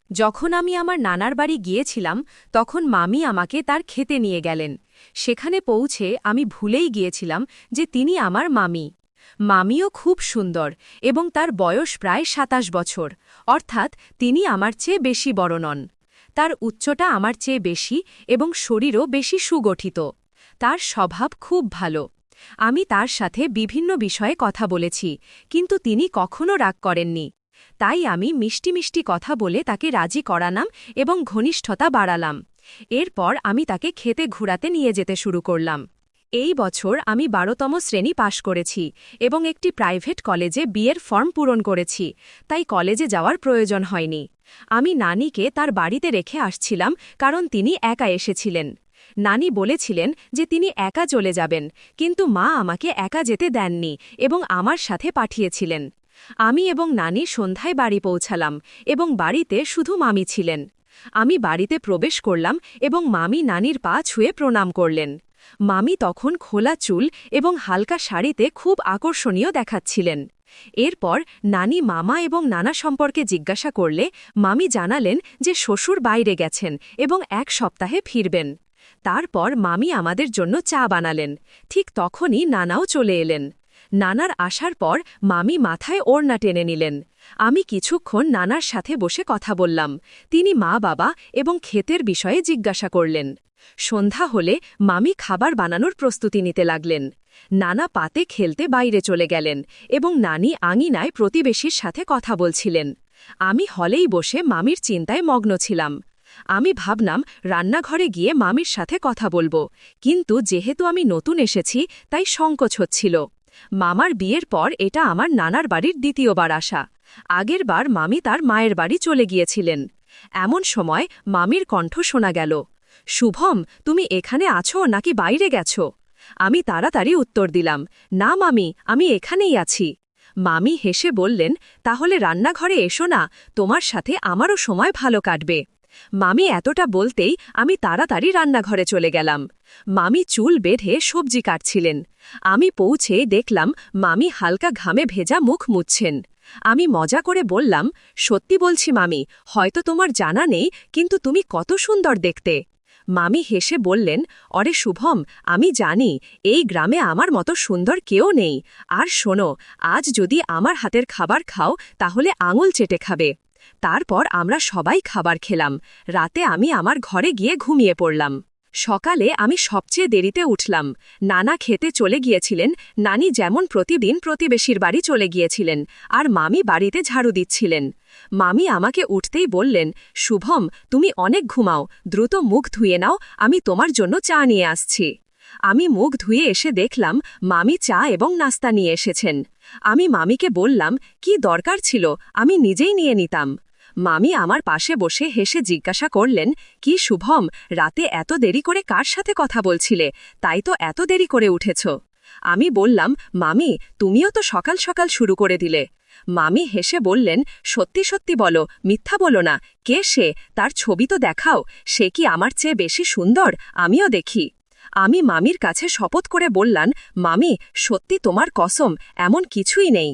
যখন আমি আমার নানার বাড়ি গিয়েছিলাম তখন মামি আমাকে তার খেতে নিয়ে গেলেন। সেখানে পৌঁছে আমি ভুলেই গিয়েছিলাম যে তিনি আমার মামি। মামিও খুব সুন্দর এবং তার বয়স প্রায় ২৭ বছর, অর্থাৎ তিনি আমার চেয়ে বেশি বড় নন। তার উচ্চতা আমার চেয়ে বেশি এবং শরীরও বেশি সুগঠিত। তার স্বভাব খুব ভালো। আমি তার সাথে বিভিন্ন বিষয়ে কথা বলেছি, কিন্তু তিনি কখনো রাগ করেননি। তাই আমি মিষ্টি মিষ্টি কথা বলে তাকে রাজি করালাম এবং ঘনিষ্ঠতা বাড়ালাম। এরপর আমি তাকে খেতে ঘুরাতে নিয়ে যেতে শুরু করলাম। এই বছর আমি ১২তম শ্রেণী পাশ করেছি এবং একটি প্রাইভেট কলেজে বিয়ের ফর্ম পূরণ করেছি, তাই কলেজে যাওয়ার প্রয়োজন হয়নি। আমি নানিকে তার বাড়িতে রেখে আসছিলাম কারণ তিনি একা এসেছিলেন। নানি বলেছিলেন যে তিনি একা চলে যাবেন, কিন্তু মা আমাকে একা যেতে দেননি এবং আমার সাথে পাঠিয়েছিলেন। আমি এবং নানি সন্ধ্যায় বাড়ি পৌঁছালাম এবং বাড়িতে শুধু মামি ছিলেন। আমি বাড়িতে প্রবেশ করলাম এবং মামি নানির পা ছুঁয়ে প্রণাম করলেন। মামি তখন খোলা চুল এবং হালকা শাড়িতে খুব আকর্ষণীয় দেখাচ্ছিলেন। এরপর নানি মামা এবং নানা সম্পর্কে জিজ্ঞাসা করলে মামি জানালেন যে শ্বশুর বাইরে গেছেন এবং ১ সপ্তাহে ফিরবেন। তারপর মামি আমাদের জন্য চা বানালেন। ঠিক তখনই নানাও চলে এলেন। নানার আসার পর মামি মাথায় ওড়না টেনে নিলেন। আমি কিছুক্ষণ নানার সাথে বসে কথা বললাম। তিনি মা বাবা এবং ক্ষেতের বিষয়ে জিজ্ঞাসা করলেন। সন্ধ্যা হলে মামি খাবার বানানোর প্রস্তুতি নিতে লাগলেন। নানা পাতে খেলতে বাইরে চলে গেলেন এবং নানি আঙিনায় প্রতিবেশীর সাথে কথা বলছিলেন। আমি হলেই বসে মামির চিন্তায় মগ্ন ছিলাম। আমি ভাবলাম রান্নাঘরে গিয়ে মামির সাথে কথা বলবো, কিন্তু যেহেতু আমি নতুন এসেছি তাই সংকোচ হচ্ছিল। মামার বিয়ের পর এটা আমার নানার বাড়ির দ্বিতীয়বার আসা। আগের বার মামি তার মায়ের বাড়ি চলে গিয়েছিলেন। এমন সময় মামির কণ্ঠ শোনা গেল, শুভম, তুমি এখানে আছো নাকি বাইরে গেছো? আমি তাড়াতাড়ি উত্তর দিলাম, না মামি, আমি এখানেই আছি। মামি হেসে বললেন, তাহলে রান্নাঘরে এসো না, তোমার সাথে আমারও সময় ভালো কাটবে। মামি এতটা বলতেই আমি তাড়াতাড়ি রান্নাঘরে চলে গেলাম। মামি চুল বেঁধে সবজি কাটছিলেন। আমি পৌঁছে দেখলাম মামি হালকা ঘামে ভেজা মুখ মুছছেন। আমি মজা করে বললাম, সত্যি বলছি মামি, হয়তো তোমার জানা নেই, কিন্তু তুমি কত সুন্দর দেখতে। মামি হেসে বললেন, অরে শুভম, আমি জানি এই গ্রামে আমার মতো সুন্দর কেউ নেই। আর শোনো, আজ যদি আমার হাতের খাবার খাও তাহলে আঙুল চেটে খাবে। তারপর আমরা সবাই খাবার খেলাম। রাতে আমি আমার ঘরে গিয়ে ঘুমিয়ে পড়লাম। সকালে আমি সবচেয়ে দেরিতে উঠলাম। নানা খেতে চলে গিয়েছিলেন, নানি যেমন প্রতিদিন প্রতিবেশীর বাড়ি চলে গিয়েছিলেন, আর মামি বাড়িতে ঝাড়ু দিচ্ছিলেন। মামি আমাকে উঠতেই বললেন, শুভম, তুমি অনেক ঘুমাও, দ্রুত মুখ ধুয়ে নাও, আমি তোমার জন্য চা নিয়ে আসছি। আমি মুখ ধুয়ে এসে দেখলাম মামি চা এবং নাস্তা নিয়ে এসেছেন। আমি মামিকে বললাম, কি দরকার ছিল, আমি নিজেই নিয়ে নিতাম। মামি আমার পাশে বসে হেসে জিজ্ঞাসা করলেন, কি শুভম, রাতে এত দেরি করে কার সাথে কথা বলছিলে, তাই তো এত দেরি করে উঠেছ? আমি বললাম, মামি, তুমিও তো সকাল সকাল শুরু করে দিলে। মামি হেসে বললেন, সত্যি সত্যি বলো, মিথ্যা বলো না, কে সে, তার ছবি তো দেখাও, সে কি আমার চেয়ে বেশি সুন্দর, আমিও দেখি। আমি মামির কাছে শপথ করে বললাম, মামি, সত্যি তোমার কসম, এমন কিছুই নেই।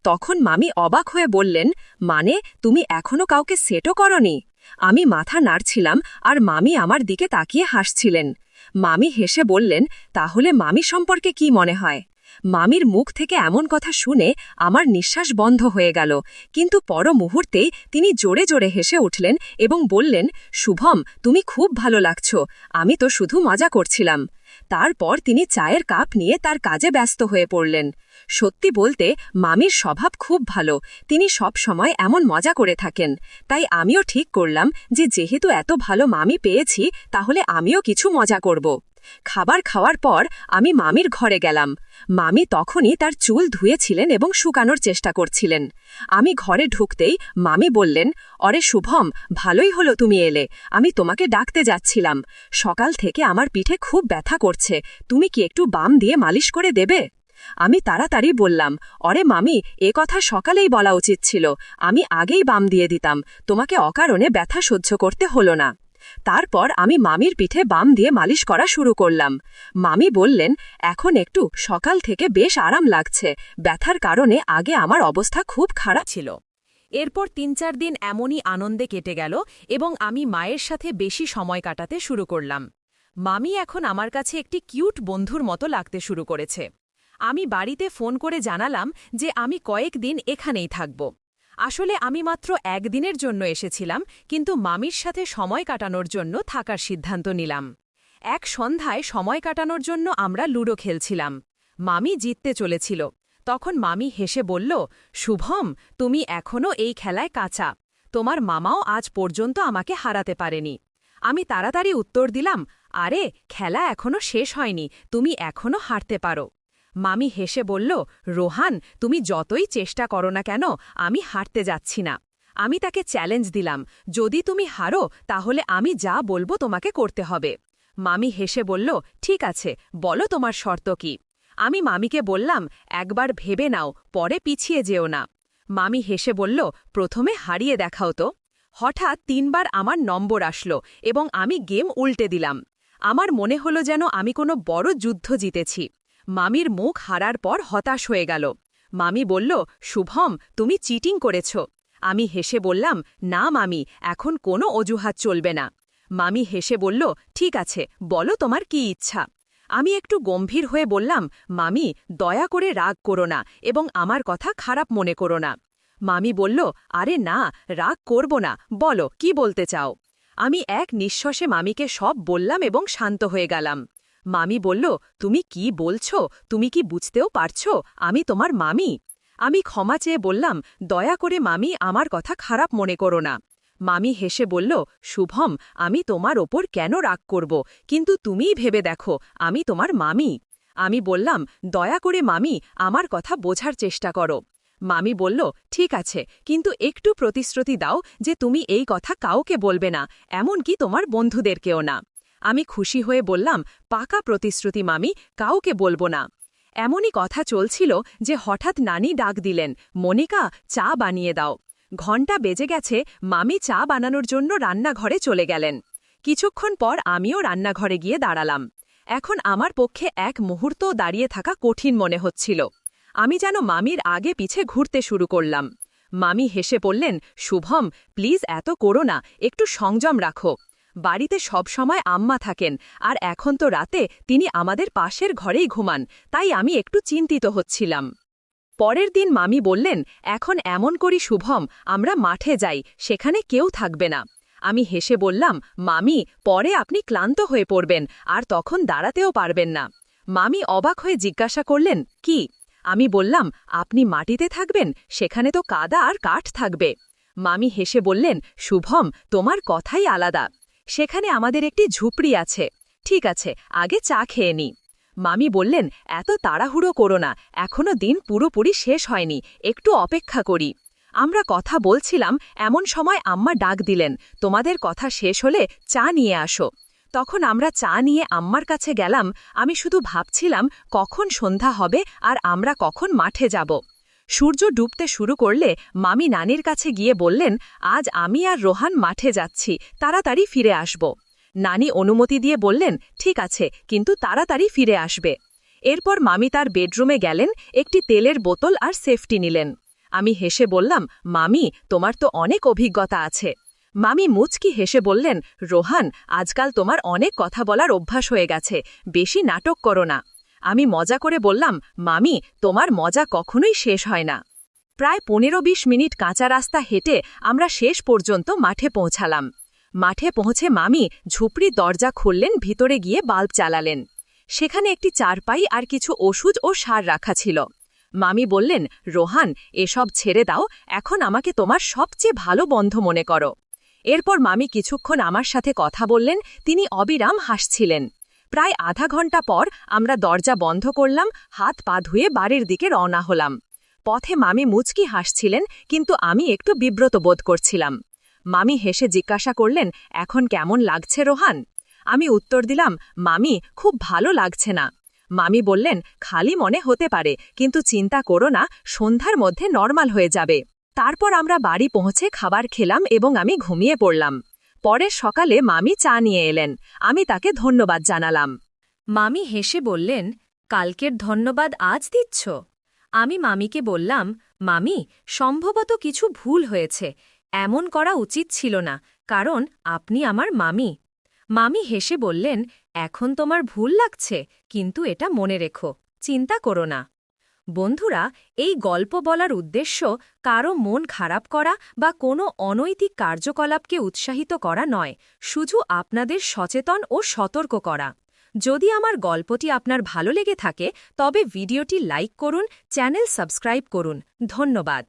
তখন মামি অবাক হয়ে বললেন, মানে তুমি এখনো কাউকে সেটও করনি? আমি মাথা নাড়ছিলাম আর মামি আমার দিকে তাকিয়ে হাসছিলেন। মামি হেসে বললেন, তাহলে মামি সম্পর্কে কি মনে হয়? মামির মুখ থেকে এমন কথা শুনে আমার নিঃশ্বাস বন্ধ হয়ে গেল, কিন্তু পর মুহূর্তেই তিনি জোরে জোরে হেসে উঠলেন এবং বললেন, শুভম, তুমি খুব ভালো লাগছো, আমি তো শুধু মজা করছিলাম। তারপর তিনি চায়ের কাপ নিয়ে তার কাজে ব্যস্ত হয়ে পড়লেন। সত্যি বলতে মামির স্বভাব খুব ভালো, তিনি সব সময় এমন মজা করে থাকেন। তাই আমিও ঠিক করলাম যে যেহেতু এত ভালো মামি পেয়েছি তাহলে আমিও কিছু মজা করব। খাবার খাওয়ার পর আমি মামির ঘরে গেলাম। মামি তখনই তার চুল ধুয়েছিলেন এবং শুকানোর চেষ্টা করছিলেন। আমি ঘরে ঢুকতেই মামি বললেন, অরে শুভম, ভালোই হলো তুমি এলে, আমি তোমাকে ডাকতে যাচ্ছিলাম। সকাল থেকে আমার পিঠে খুব ব্যথা করছে, তুমি কি একটু বাম দিয়ে মালিশ করে দেবে? আমি তাড়াতাড়ি বললাম, অরে মামি, এ কথা সকালেই বলা উচিত ছিল, আমি আগেই বাম দিয়ে দিতাম, তোমাকে অকারণে ব্যথা সহ্য করতে হলো না। তারপর আমি মামির পিঠে বাম দিয়ে মালিশ করা শুরু করলাম। মামি বললেন, এখন একটু সকাল থেকে বেশ আরাম লাগছে, ব্যথার কারণে আগে আমার অবস্থা খুব খারাপ ছিল। এরপর ৩-৪ দিন এমনই আনন্দে কেটে গেল এবং আমি মায়ের সাথে বেশি সময় কাটাতে শুরু করলাম। মামি এখন আমার কাছে একটি কিউট বন্ধুর মতো লাগতে শুরু করেছে। আমি বাড়িতে ফোন করে জানালাম যে আমি কয়েকদিন এখানেই থাকব। আসলে আমি মাত্র একদিনের জন্য এসেছিলাম, কিন্তু মামির সাথে সময় কাটানোর জন্য থাকার সিদ্ধান্ত নিলাম। এক সন্ধ্যায় সময় কাটানোর জন্য আমরা লুডো খেলছিলাম। মামি জিততে চলেছিল। তখন মামি হেসে বলল, শুভম, তুমি এখনও এই খেলায় কাঁচা। তোমার মামাও আজ পর্যন্ত আমাকে হারাতে পারেনি। আমি তাড়াতাড়ি উত্তর দিলাম, আরে খেলা এখনও শেষ হয়নি, তুমি এখনও হারতে পারো। মামি হেসে বলল, রোহান, তুমি যতই চেষ্টা করো না কেন, আমি হারতে যাচ্ছি না। আমি তাকে চ্যালেঞ্জ দিলাম, যদি তুমি হারো তাহলে আমি যা বলবো তোমাকে করতে হবে। মামি হেসে বলল, ঠিক আছে, বলো তোমার শর্ত কি। আমি মামিকে বললাম, একবার ভেবে নাও, পরে পিছিয়ে যেও না। মামি হেসে বলল, প্রথমে হারিয়ে দেখাও তো। হঠাৎ ৩ বার আমার নম্বর আসলো এবং আমি গেম উল্টে দিলাম। আমার মনে হলো যেন আমি কোনো বড় যুদ্ধ জিতেছি। মামির মুখ হারার পর হতাশ হয়ে গেল। মামি বলল, শুভম, তুমি চিটিং করেছ। আমি হেসে বললাম, না মামি, এখন কোনো অজুহাত চলবে না। মামি হেসে বলল, ঠিক আছে, বলো তোমার কি ইচ্ছা। আমি একটু গম্ভীর হয়ে বললাম, মামি, দয়া করে রাগ করো না এবং আমার কথা খারাপ মনে করো না। মামি বলল, আরে না, রাগ করব না, বলো কি বলতে চাও। আমি এক নিঃশ্বাসে মামিকে সব বললাম এবং শান্ত হয়ে গেলাম। মামি বলল, তুমি কি বলছো, তুমি কি বুঝতেও পারছো আমি তোমার মামি। আমি ক্ষমা চেয়ে বললাম, দয়া করে মামি আমার কথা খারাপ মনে করো না। মামি হেসে বলল, শুভম, আমি তোমার ওপর কেন রাগ করব, কিন্তু তুমিই ভেবে দেখো আমি তোমার মামি। আমি বললাম, দয়া করে মামি আমার কথা বোঝার চেষ্টা করো। মামি বলল, ঠিক আছে, কিন্তু একটু প্রতিশ্রুতি দাও যে তুমি এই কথা কাউকে বলবে না, এমনকি তোমার বন্ধুদেরকেও না। আমি খুশি হয়ে বললাম, পাকা প্রতিশ্রুতি মামি, কাউকে বলবো না। এমনই কথা চলছিল যে হঠাৎ নানি ডাক দিলেন, মনিকা, চা বানিয়ে দাও। ঘণ্টা বেজে গেছে, মামি চা বানানোর জন্য রান্নাঘরে চলে গেলেন। কিছুক্ষণ পর আমিও রান্নাঘরে গিয়ে দাঁড়ালাম। এখন আমার পক্ষে এক মুহূর্তও দাঁড়িয়ে থাকা কঠিন মনে হচ্ছিল। আমি যেন মামির আগে পিছে ঘুরতে শুরু করলাম। মামি হেসে বললেন, শুভম, প্লিজ এত করো না, একটু সংযম রাখো। বাড়িতে সব সময় আম্মা থাকেন, আর এখন তো রাতে তিনি আমাদের পাশের ঘরেই ঘুমান, তাই আমি একটু চিন্তিত হচ্ছিলাম। পরের দিন মামি বললেন, এখন এমন করি শুভম, আমরা মাঠে যাই, সেখানে কেউ থাকবে না। আমি হেসে বললাম, মামি, পরে আপনি ক্লান্ত হয়ে পড়বেন আর তখন দাঁড়াতেও পারবেন না। মামি অবাক হয়ে জিজ্ঞাসা করলেন, কি? আমি বললাম, আপনি মাটিতে থাকবেন, সেখানে তো কাদা আর কাঠ থাকবে। মামি হেসে বললেন, শুভম, তোমার কথাই আলাদা। সেখানে আমাদের একটি ঝুপড়ি আছে। ঠিক আছে, আগে চা খেয়ে নি। মামি বললেন, এত তাড়াহুড়ো করো না, এখনো দিন পুরোপুরি শেষ হয়নি, একটু অপেক্ষা করি। আমরা কথা বলছিলাম, এমন সময় আম্মা ডাক দিলেন, তোমাদের কথা শেষ হলে চা নিয়ে আসো। তখন আমরা চা নিয়ে আম্মার কাছে গেলাম। আমি শুধু ভাবছিলাম কখন সন্ধ্যা হবে আর আমরা কখন মাঠে যাব। সূর্য ডুবতে শুরু করলে মামি নানির কাছে গিয়ে বললেন, আজ আমি আর রোহান মাঠে যাচ্ছি, তাড়াতাড়ি ফিরে আসব। নানি অনুমতি দিয়ে বললেন, ঠিক আছে, কিন্তু তাড়াতাড়ি ফিরে আসবে। এরপর মামি তার বেডরুমে গেলেন, একটি তেলের বোতল আর সেফটি নিলেন। আমি হেসে বললাম, মামি, তোমার তো অনেক অভিজ্ঞতা আছে। মামি মুচকি হেসে বললেন, রোহান, আজকাল তোমার অনেক কথা বলার অভ্যাস হয়ে গেছে, বেশি নাটক করো না। আমি মজা করে বললাম, মামি, তোমার মজা কখনোই শেষ হয় না। প্রায় ১৫-২০ মিনিট কাঁচা রাস্তা হেঁটে আমরা শেষ পর্যন্ত মাঠে পৌঁছালাম। মাঠে পৌঁছে মামি ঝুপড়ির দরজা খুললেন, ভিতরে গিয়ে বাল্ব জ্বালালেন। সেখানে একটি চারপাই আর কিছু ওষুধ ও সার রাখা ছিল। মামি বললেন, রোহান, এসব ছেড়ে দাও, এখন আমাকে তোমার সবচেয়ে ভালো বন্ধু মনে করো। এরপর মামি কিছুক্ষণ আমার সাথে কথা বললেন, তিনি অবিরাম হাসছিলেন। প্রায় আধা ঘণ্টা পর আমরা দরজা বন্ধ করলাম, হাত পা ধুয়ে বাড়ির দিকে রওনা হলাম। পথে মামি মুচকি হাসছিলেন, কিন্তু আমি একটু বিব্রত বোধ করছিলাম। মামি হেসে জিজ্ঞাসা করলেন, এখন কেমন লাগছে রোহান? আমি উত্তর দিলাম, মামি, খুব ভালো লাগছে না। মামি বললেন, খালি মনে হতে পারে, কিন্তু চিন্তা করো না, সন্ধ্যার মধ্যে নরমাল হয়ে যাবে। তারপর আমরা বাড়ি পৌঁছে খাবার খেলাম এবং আমি ঘুমিয়ে পড়লাম। পরের সকালে মামি চা নিয়ে এলেন। আমি তাকে ধন্যবাদ জানালাম। মামি হেসে বললেন, কালকের ধন্যবাদ আজ দিচ্ছ? আমি মামিকে বললাম, মামি, সম্ভবত কিছু ভুল হয়েছে। এমন করা উচিত ছিল না, কারণ আপনি আমার মামি। মামি হেসে বললেন, এখন তোমার ভুল লাগছে, কিন্তু এটা মনে রেখো, চিন্তা করো না। বন্ধুরা, এই গল্প বলার উদ্দেশ্য কারও মন খারাপ করা বা কোনো অনৈতিক কার্যকলাপকে উৎসাহিত করা নয়, শুধু আপনাদের সচেতন ও সতর্ক করা। যদি আমার গল্পটি আপনার ভালো লেগে থাকে, তবে ভিডিওটি লাইক করুন, চ্যানেল সাবস্ক্রাইব করুন। ধন্যবাদ।